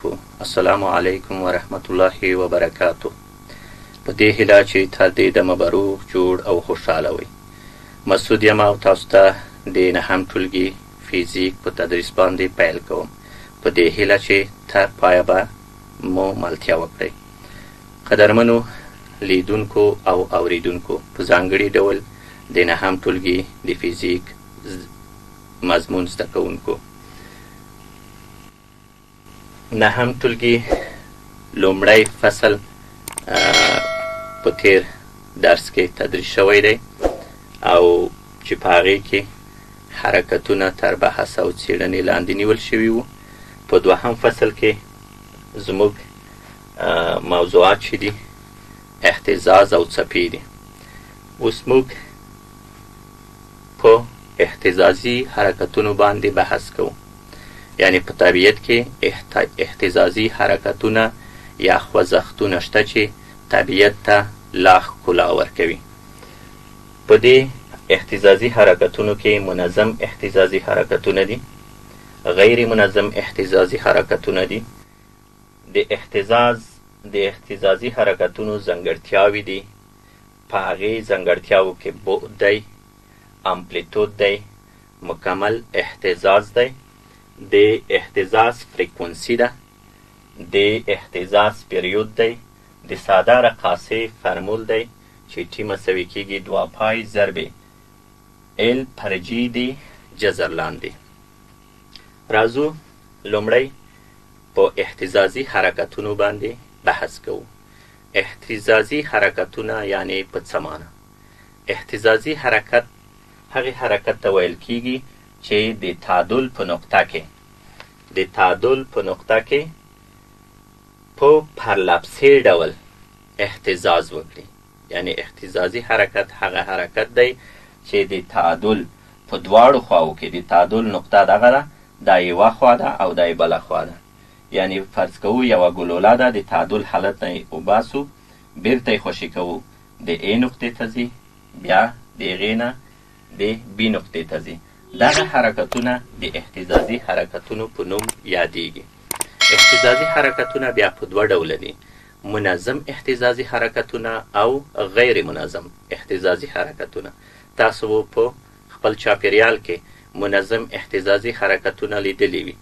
السلام علیکم ورحمت الله وبرکاتو. په دې هیله چې تر دې دمه به روغ جوړ او خوشحاله وئ. مسعود یم او تاسو ته د نهم ټولګي فیزیک په تدریس باندې پیل کوم په دې هیله چې تر پایه به مو ملتیا وکړئ. قدرمنو لیدونکو او اوریدونکو، په ځانګړي ډول د نهم ټولګي د فیزیک مضمون زده کوونکو، نهم ټولګي لومړی فصل په تیر درس کې تدریس شوی دی او چې په هغې کې حرکتونه تر بحث او څېړنې لاندې نیول شوي وو. په دوهم فصل کې زموږ موضوعات چې دي اهتزاز او څپې دي. اوس موږ په اهتزازي حرکتونو باندې بحث کوو. یعنی په طبیعت کې اهتزازي حرکتونه یا خوځښتونه شته چې طبیعت ته لا ښکلا ورکوي. په دې اهتزازي حرکتونو کې منظم اهتزازي حرکتونه دي، غیر منظم اهتزازي حرکتونه دي. د اهتزازي حرکتونو ځانګړتیاوې دي. په هغې ځانګړتیاوو کې بعد دی، امپلیتود دی، مکمل اهتزاز دی، د اهتزاز فریکونسي ده، د اهتزاز پیریود دی، د ساده رقاصې فرمول دی چې ټي مساوي کېږي 2 پای ضرب ال پر جي د جذر لاندې. راځو لومړی په اهتزازي حرکتونو باندې بحث کوو. اهتزازي حرکتونه یعنی په څه معنی؟ اهتزازي حرکت هغې حرکت ته ویل کېږي چې د تعادل په نقطه کې په پرلپسې ډول اهتزاز وکړي. یعنی اهتزازي حرکت هغه حرکت دی چې د تعادل په دواړو خواو کې د تعادل نقطه دغه ده، دا یوه خوا ده او دا یې بله خوا ده. یعنی فرض کوو یوه ګلوله ده، د تعادل حالت نه یې وباسو، بیرته یې خوشي کوو، د ا نقطې ته ځي، بیا د هغې نه د بي نقطې ته ځي. دغه حرکتونه د اهتزازي حرکتونو په نوم یادیږي. اهتزازي حرکتونه بیا په 2 ډوله دي: منظم اهتزازي حرکتونه او غیر منظم اهتزازي حرکتونه. تاسو په خپل چاپیریال کې منظم اهتزازي حرکتونه لیدلی وي،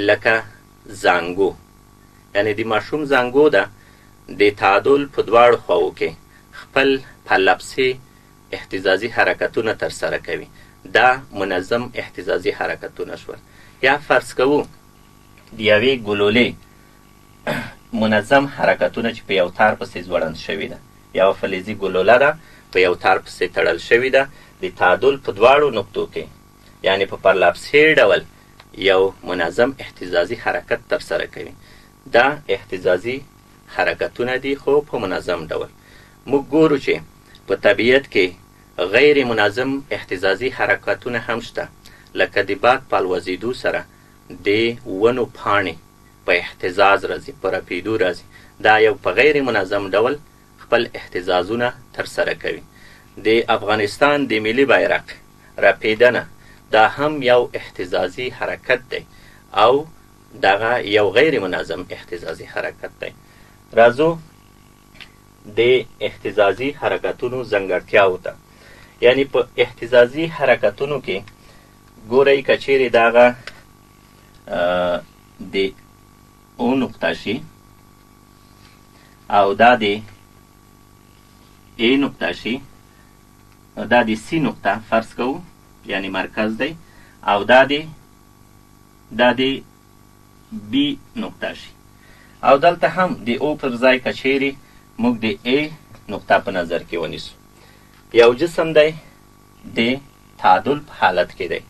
لکه زانګو. یعنی د ماشوم زانګو ده د تعادل په 2 خواو کې خپل پرلپسې اهتزازي حرکتونه ترسره کوي. دا منظم اهتزازي حرکتونه شول. یا فرض کوو د یوې ګلولې منظم حرکتونه چې په یو تار پسې ځوړند شوي ده. یوه فلزي ګلوله ده، په یو تار پسې تړل شوي ده، د تعادل په 2 نقطو کې یعنی په پرلپسې ډول یو منظم اهتزازي حرکت ترسره کوي. دا اهتزازي حرکتونه دي خو په منظم ډول. موږ ګورو چې په طبیعت کې غیر منظم اهتزازي حرکتونه هم شته، لکه د باد په الوزېدو سره د ونو پاڼې په اهتزاز راځي، په رپېدو راځي. دا یو په غیر منظم ډول خپل اهتزازونه ترسره کوي. د افغانستان د ملي بیرغ رپېدنه دا هم یو اهتزازي حرکت دی او دغه یو غیر منظم اهتزازي حرکت دی. راځو د اهتزازي حرکتونو ځانګړتیاو ته. یعنی په اهتزازي حرکتونو کې ګورئ که چیرې دغه د او نقطه شي او دا د ا نقطه شي، دا د سی نقطه فرض کوو یعنی مرکز دی، او دا د بی نقطه شي. او دلته هم د او پر ځای که چیرې موږ د ا نقطه په نظر کې ونیسو. یو جسم دی د تعادل په حالت کې دی،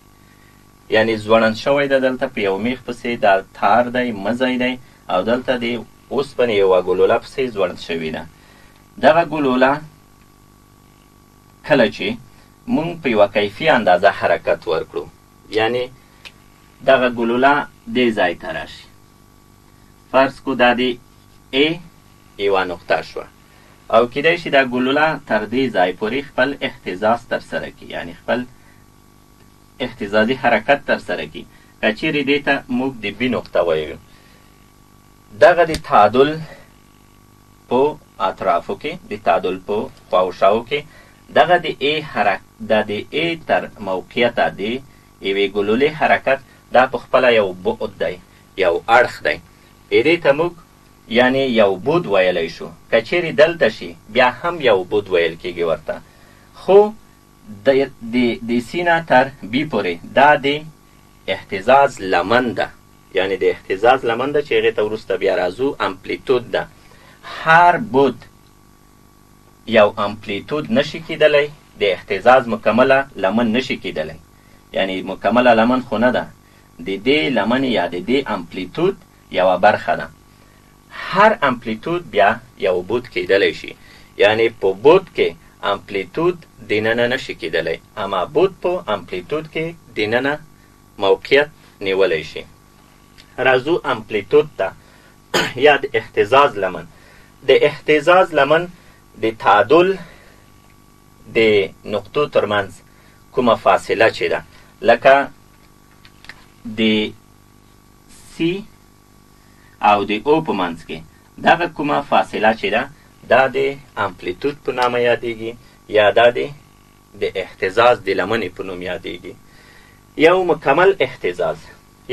یعنی ځوړند شوی ده، دلته په یو میخ پسې دا تار دی، مزی دی، او دلته د اوسپنې یوه ګلوله پسې ځوړند شوې ده. دغه ګلوله کله چې مونږ په یوه کیفي اندازه حرکت ورکړو، یعنی دغه ګلوله دې ځای ته راشي، فرض کو دا د ا یوه نقطه شوه، او کیدای شي دا ګلوله تر دې ځای پورې خپل اهتزاز ترسره کړي، یعنی خپل اهتزازي حرکت ترسره کړي. که چیرې دې ته موږ د بي نقطه وایو، دغه د تعادل په اطرافو کې، د تعادل په خواوشاو کې دغه د ای تر موقعیته د یوې ګلولې حرکت دا په خپله یو بعد دی، یو اړخ دی. دې ته موږ یعنی یو بود ویلی شو. که چیرې دلته شي بیا هم یو بود ویل کېږي ورته. خو د سی نه تر بی پورې دا د اهتزاز لمن ده، یعنی د اهتزاز لمن ده چې هغې ته وروسته بیا راځو امپلیتود ده. هر بود یو امپلیتود نشي کېدلی، د اهتزاز مکمله لمن نشي کېدلی، یعنی مکمله لمن خو نه ده، د دې لمن یا د دې امپلیتود یوه برخه ده. هر امپلیتود بیا یو بود کېدلی شي، یعنی په بود کې امپلیتود دننه نشي کېدلی، اما بود په امپلیتود کې دننه موقعیت نیولی شي. راځو امپلیتود ته یا د اهتزاز لمن. د اهتزاز لمن د تعادل د نقطو ترمنځ کومه فاصله چې ده، لکه د سی او د او په منځ کې دغه کومه فاصله چې ده دا د امپلیتود په نامه یادیږي یا دا د اهتزاز د لمنې په نوم یادیږي. یو مکمل اهتزاز،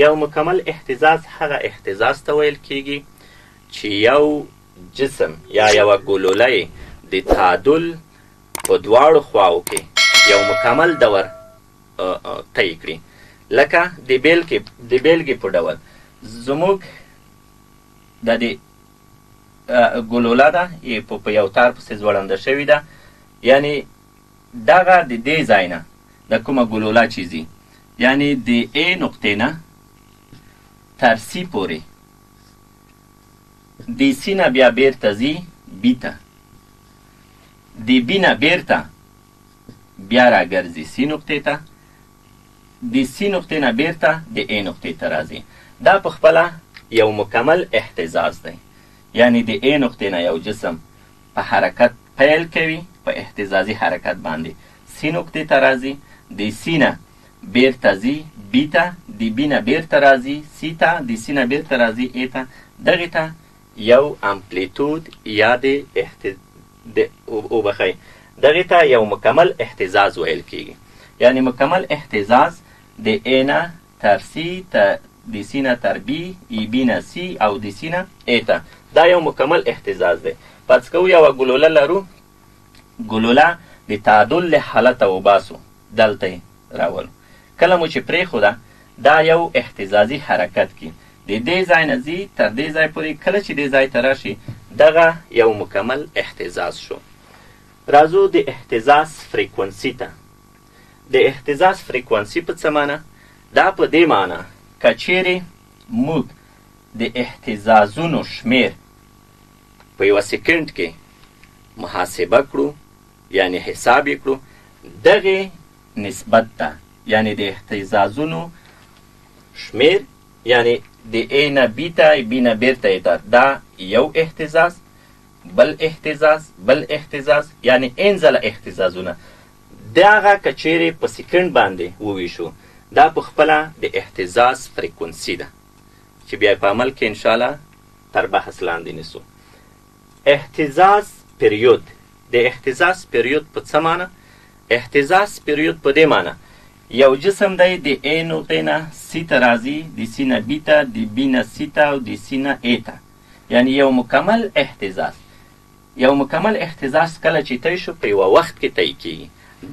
یو مکمل اهتزاز هغه اهتزاز ته ویل کیږي چې یو جسم یا یوه ګلوله د تعادل په دواړو خواو کې یو مکمل دور طی کړي. لکه د بیلګې په ډول زموږ د دې ګلوله ده په یو تار پسې ځوړنده شوې ده، یعنی دغه د دې ځای نه د کومه ګلوله چې ځي، یعنی د ای نقطې نه تر سی پورې د سی نه بیا بیرته ځي بي ته، د بي نه بیرته بیا راګرځي سی نقطې ته، د سی نقطې نه بیرته د ای نقطې ته راځي. دا په خپله یو مکمل اهتزاز دی، یعنی د ای نقطې نه یو جسم په حرکت پیل کوي، په اهتزازي حرکت باندې سی نقطې ته راځي، د سی نه بیرته ځي بي ته، د بي نه بیرته راځي سی ته، د سی نه بیرته راځي ای ته. دغې ته یو امپلیتود یا دغې ته یو مکمل اهتزاز ویل کیږي. یعنی مکمل اهتزاز د ای نه تر سی ته، د سی نه تر بي، ای بي نه سی او د سی نه ای ته، دا یو مکمل اهتزاز دی. فرض کوو یوه ګلوله لرو، ګلوله د تعادل له حالته وباسو، دلته یې راولو. کله مو چې پرېښوده دا یو اهتزازي حرکت کی، د دې ځای نه ځي تر دې ځای پورې، کله چې دې ځای ته راشي دغه یو مکمل اهتزاز شو. راځو د اهتزاز فریکونسي ته. د اهتزاز فریکونسي په څه معنی؟ دا په دې معنی که چیرې موږ د اهتزازونو شمیر په یوه سکند کې محاسبه کړو، یعنی حساب یې کړو، دغې نسبت ته یعنی د اهتزازونو شمیر، یعنی د ای نه بي ته، بي نه بیرته ای ته، دا یو اهتزاز، بل اهتزاز، بل اهتزاز، یعنی ان ځله اهتزازونه. دغه که چیرې په سکند باندې وویشو دا په خپله د اهتزاز فریکونسي ده چې بیا په عمل کې انشاءالله تر بحث لاندې نیسو. اهتزاز پریود. د اهتزاز پریود په څه معنی؟ اهتزاز پریود په دې معنی یو جسم دی د ای نقطې نه سی ته راځي، د سی نه بي ته، د بي نه سی ته او د سی نه ای ته، یعنی یو مکمل اهتزاز. یو مکمل اهتزاز کله چې طی شو په یوه وخت کې طی کیږي.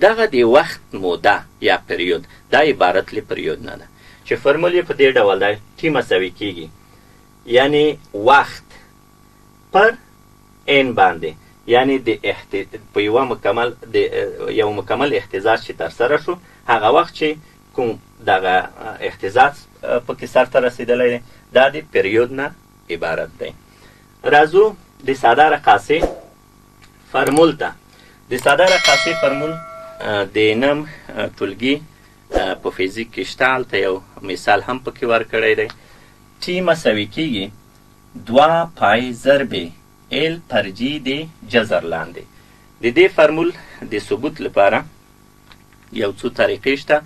دغه د وخت موده یا پریود دا عبارت له پریود نه ده چې فرمول یې په دې ډول ده ټي مساوي کیږي، یعنی وخت پر ان باندې، یعنی په یو مکمل اهتزاز چې ترسره شو هغه وخت چې کوم دغه اهتزاز پکې سرته رسېدلی دی دا د پریود نه عبارت دی. راځو د ساده رقاصې فرمول ته. د ساده رقاصې فرمول د نم ټولګي په فیزیک کې شته، هلته یو مثال هم پکې ورکړی دی. ټي مساوي کیږي 2 پای ضرب ال پر جي د جذر لاندې. د دې فرمول د ثبوت لپاره یو څو طریقې شته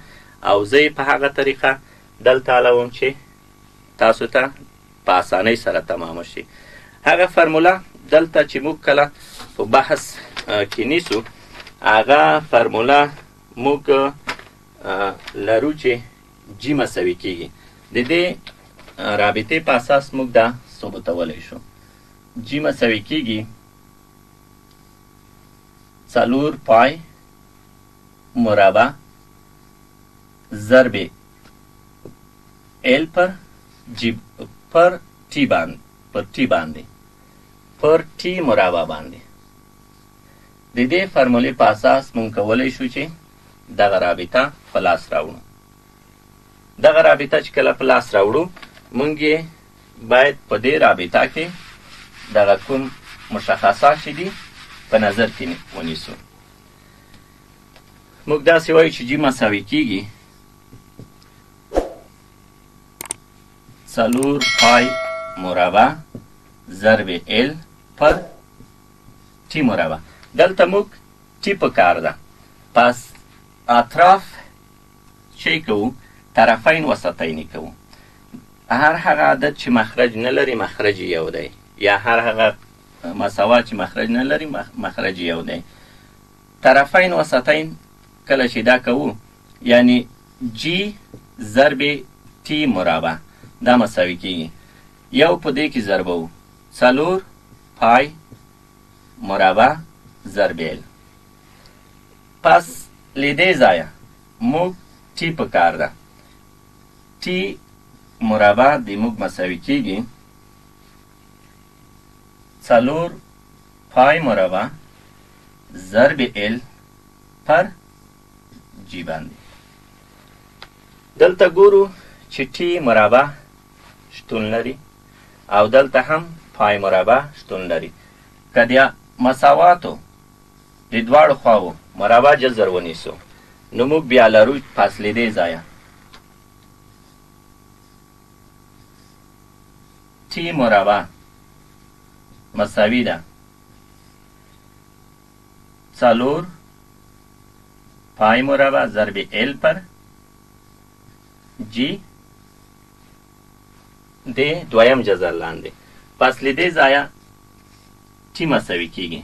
او زه په هغه طریقه دلته علاوم چې تاسو ته په اسانۍ سره تمام شي. هغه فرموله دلته چې موږ کله په بحث کې نیسو، هغه فرموله موږ لرو چې جی مساوي کیږي. د دې رابطې په اساس موږ دا ثبتولی شو. جی مساوي کیږي 4 پای مربع ضرب ال پر جی پر टी باندې پر टी مربع باندې. د دې فرمولې په اساس مونږ کولی شو چې دغه رابطه په لاس راوړو. دغه رابطه چې کله په لاس راوړو، مونږ یې باید په دې رابطه کې دغه کوم مشخصات چې دي په نظر کې ونیسو. موږ داسې وایو چې جی مساوي کیږي 4 پای مربع ضرب ال پر टी مربع. دلته موږ टी په کار ده. پس اطراف چی کوو؟ طرفین وسطین کوو. هر هغه عدد چې مخرج نه لري مخرج یو دی، یا هر هغه مساوات چې مخرج نه لري مخرج یو دی. طرفین وسطین کله چې دا کوو، یعنی جی ضرب टी مربع دا مساوي کیږي. یو په دې کې ضربو 4 پای مربع ضرب ال. پس لیدې ځایه موږ टी په کار ده. टी مربع د موږ مساوي کیږي 4 پای مربع ضرب ال پر جی باندې. دلته ګورو چې टी مربع شتون لري او دلته هم پای مربع شتون لري. که د مساواتو د دواړو خواو مربع جذر ونیسو، نو موږ بیا لرو پس لیدې ځایه टी مربع مساوي ده 4 پای مربع ضرب ال پر جی د دویم جذر لاندې. پس لیدې ځایه टी مساوي کیږي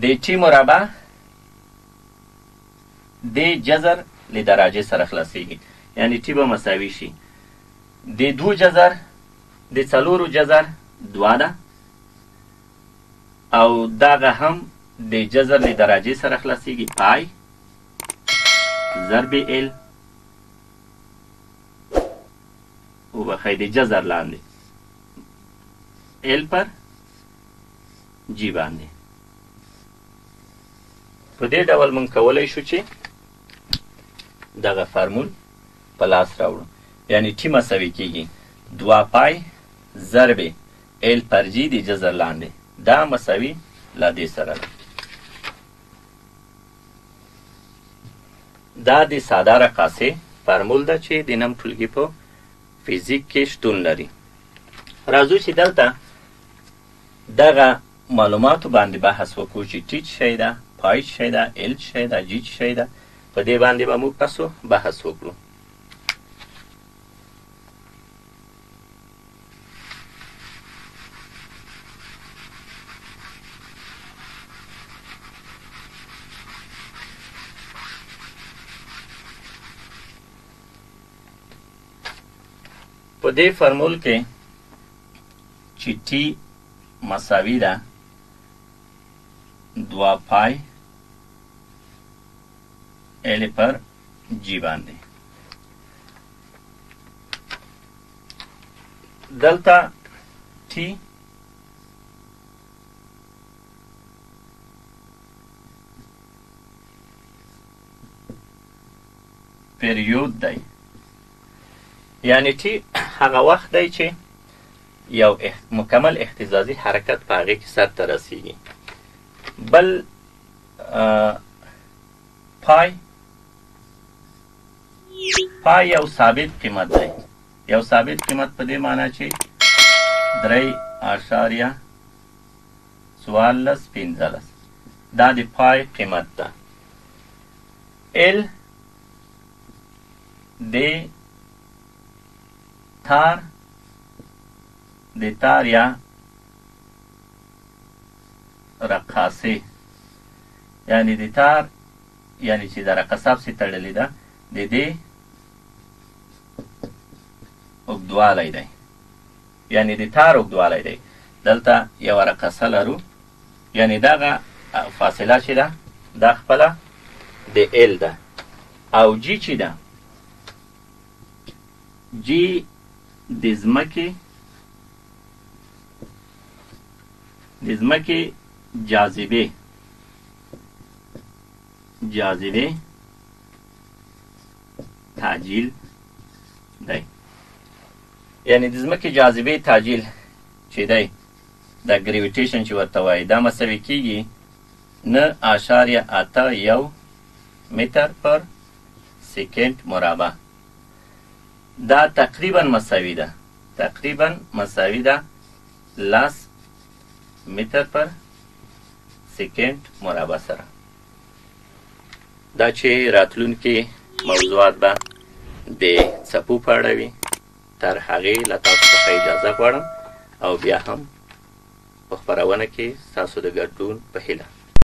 د टी مربع د جذر له درجه سره خلاصیږي، یعنی टी به مساوي شي د 2 جذر د 4 جذر 2 ده، او دغه هم د جذر له درجه سره خلاصیږي پای ضرب ال او بخی د جذر لاندې ال پر جی باندې. په دې ډول مونږ کولی شو چې دغه فرمول په لاس راوړو، یعنی टी مساوي کیږي 2 پای ضرب ال پر جی د جذر لاندې. دا مساوي لا دې سره ده. دا د ساده رقاصې فرمول ده چې د نم ټولګي په فیزیک کې شتون لري. راځو چې دلته دغه معلوماتو باندې بحث وکړو چې टी شی ده، پای شی ده، ال شی ده، جی شی ده. په دې باندې به موږ تاسو بحث وکړو. په دې فرمول کې چې टी مساوي ده 2 پای ال پر جی باندې. دلته टी پیریود دی، یعنی टी هغه وخت دی چې یو مکمل اهتزازي حرکت په هغې کې سر ته رسیږي. بل پای یو ثابت قیمت دی. یو ثابت قیمت په دې معنی چې 3.1415 دا د پای قیمت ده. ال د تار د تار یا رقاصې یعنی د تار یعنی چې د رقصه پسې تړلې ده د دې اوږدوالی دی یعنی د تار اوږدوالی دی دلته یوه رقصه لرو یعنی دغه فاصله چې ده دا خپله د ال ده او جی چې ده جی د ځمکې جاذبې تعجیل دی یعنی د ځمکې جاذبې تعجیل چې دی د ګریویټیشن چې ورته وایي دا مساوي کیږي 9.81 متر پر سکند مربع دا تقریبا مساوي ده 10 متر پر سکند مربع سره دا چې راتلونکي موضوعات به د څپو په اړه وي تر هغې له تاسو څخه اجازه غواړم او بیا هم په خپرونه کې ستاسو د ګډون په هیله